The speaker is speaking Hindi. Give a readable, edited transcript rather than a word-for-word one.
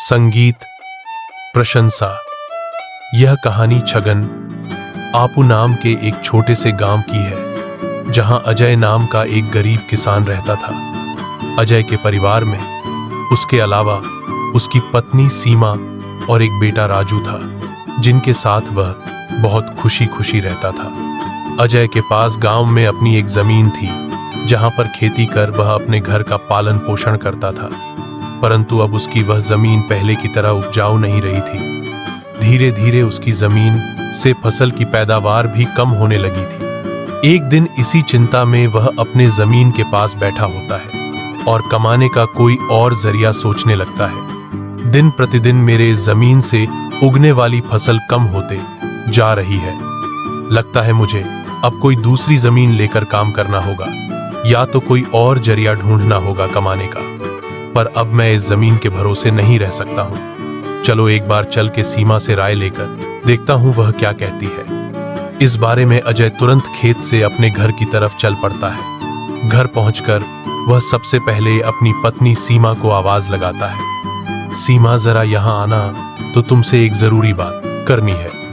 संगीत, प्रशंसा। यह कहानी छगन आपू नाम के एक छोटे से गांव की है, जहां अजय नाम का एक गरीब किसान रहता था। अजय के परिवार में उसके अलावा उसकी पत्नी सीमा और एक बेटा राजू था, जिनके साथ वह बहुत खुशी खुशी रहता था। अजय के पास गांव में अपनी एक जमीन थी, जहां पर खेती कर वह अपने घर का पालन पोषण करता था। परंतु अब उसकी वह जमीन पहले की तरह उपजाऊ नहीं रही थी। धीरे धीरे उसकी जमीन से फसल की पैदावार भी कम होने लगी थी। एक दिन इसी चिंता में वह अपने जमीन के पास बैठा होता है और कमाने का कोई और जरिया सोचने लगता है। दिन प्रतिदिन मेरे जमीन से उगने वाली फसल कम होते जा रही है। लगता है मुझे अब कोई दूसरी जमीन लेकर काम करना होगा, या तो कोई और जरिया ढूंढना होगा कमाने का। पर अब मैं इस जमीन के भरोसे नहीं रह सकता हूं। चलो एक बार चल के सीमा से राय लेकर देखता हूं वह क्या कहती है। इस बारे में अजय तुरंत खेत से अपने घर की तरफ चल पड़ता है। घर पहुंचकर वह सबसे पहले अपनी पत्नी सीमा को आवाज लगाता है। सीमा, जरा यहां आना, तो तुमसे एक जरूरी बात करनी है।